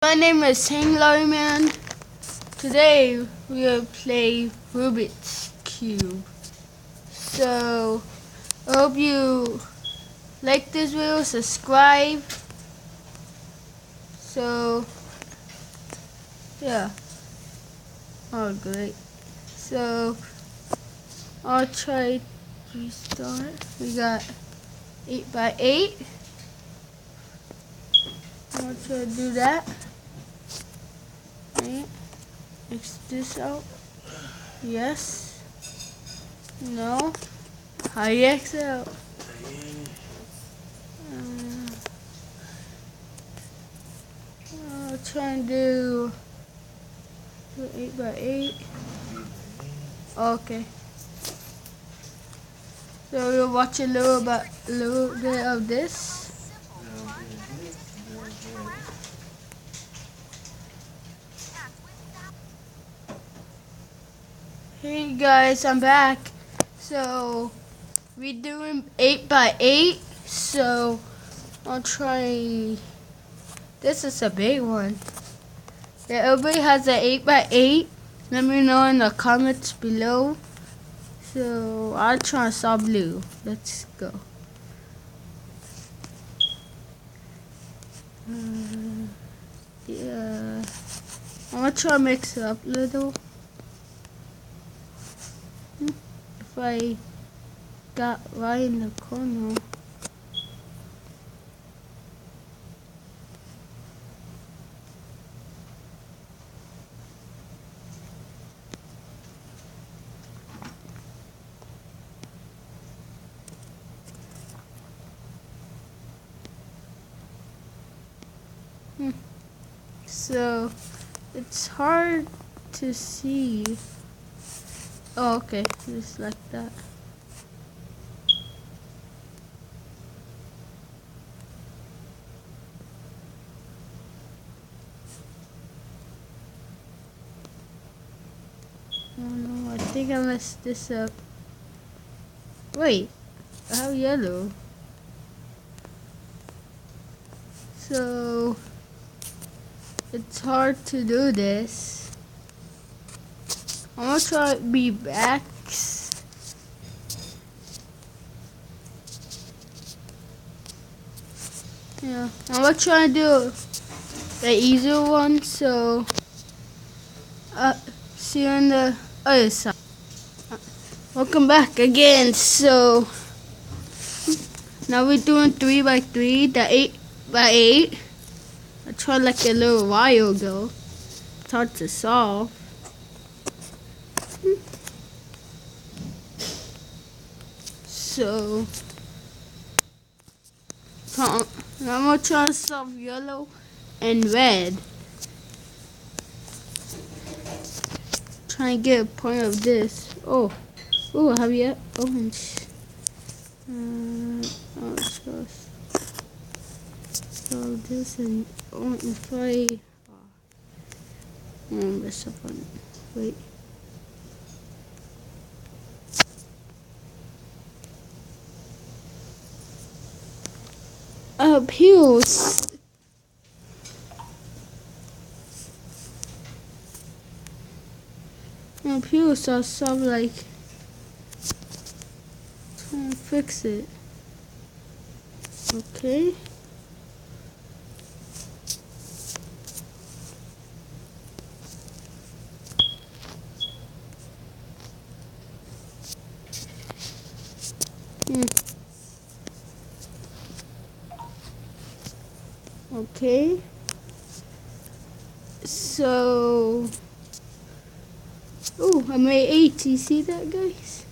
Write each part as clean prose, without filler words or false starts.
My name is Hanglow Man. Today we will play Rubik's Cube. So I hope you like this video, subscribe. So yeah. Oh great. So I'll try to restart. We got 8 by 8. I'll try to do that. Right. X this out. Yes. No. How do you X out? I'll try and do 8 by 8. Okay. So we'll watch a little bit of this. Hey guys, I'm back. So we're doing 8 by 8. So I'll try. This is a big one. Yeah, everybody has an 8 by 8. Let me know in the comments below. So I'll try and solve blue. Let's go. Yeah, I'm gonna try to mix it up a little. If I got right in the corner. So it's hard to see. Oh, okay, just like that. Oh no, I think I messed this up. Wait, I have yellow. So it's hard to do this. I'm gonna try to be back. Yeah, I'm gonna try to do the easier one. So see you on the other side. Welcome back again. So now we're doing 3 by 3, the 8 by 8. I tried like a little while ago. It's hard to solve. So I'm gonna try to solve yellow and red. Try and get a point of this. Oh, I have yet orange. So this and orange. If I mess up on it. Wait. Pills. Pills are some like trying to fix it. Okay. Okay. So, I made 8. You see that, guys?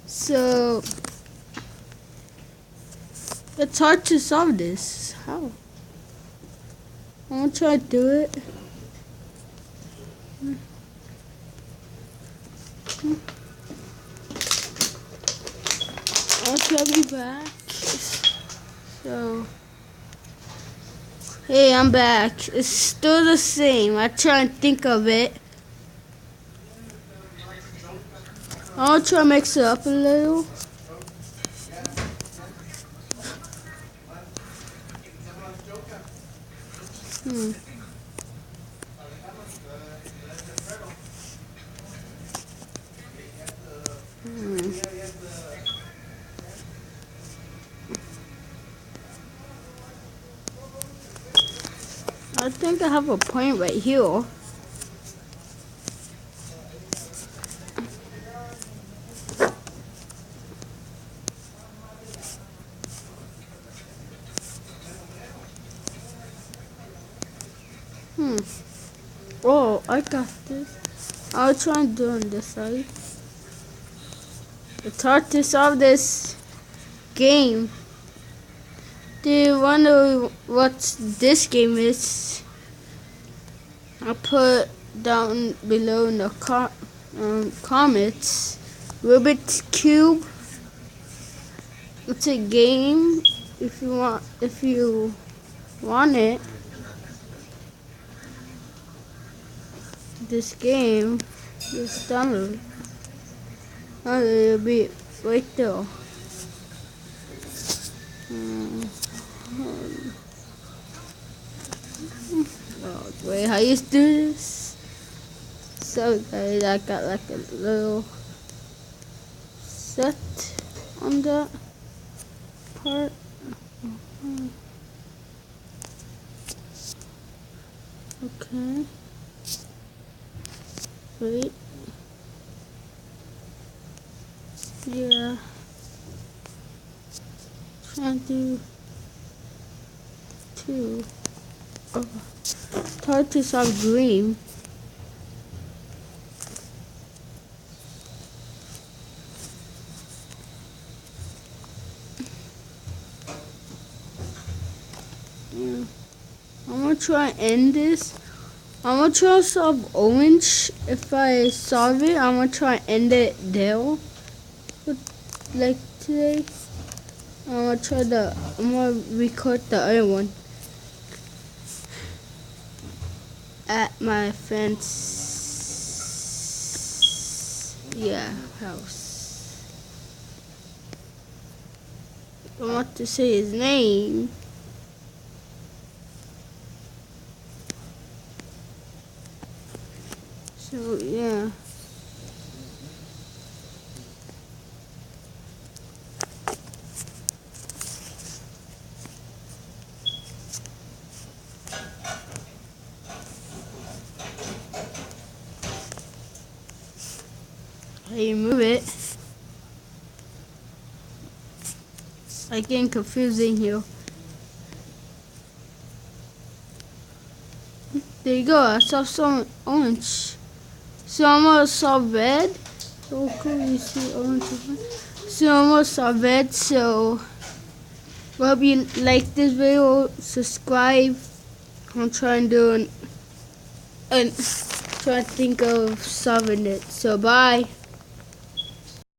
So, it's hard to solve this. How? I'm gonna try to do it. I'll try to be back. So, hey, I'm back. It's still the same. I try and think of it. I'll try to mix it up a little. Hmm. Hmm. I think I have a point right here. Hmm. Oh, I got this. I'll try and do on this side. It's hard to solve this game. Do you wonder what this game is? I'll put down below in the comments. Rubik's Cube. It's a game. If you want it. This game, just download it. Oh, it'll be right there. Oh, wait, how you do this? So guys, I got like a little set on that part. Okay. Wait. Yeah. Trying to do two. Oh. It's hard to solve green. Yeah. I'm gonna try and end this. I'm gonna try to solve orange. If I solve it, I'm gonna try and end it there. But like today, I'm gonna record the other one at my friend's house. I want to say his name. So yeah. How you move it? I'm getting confusing here. There you go. I solved some orange. So I'm gonna solve red. So cool, you see orange. So I'm gonna solve red. So hope you like this video. Subscribe. I'm trying to do and try to think of solving it. So bye.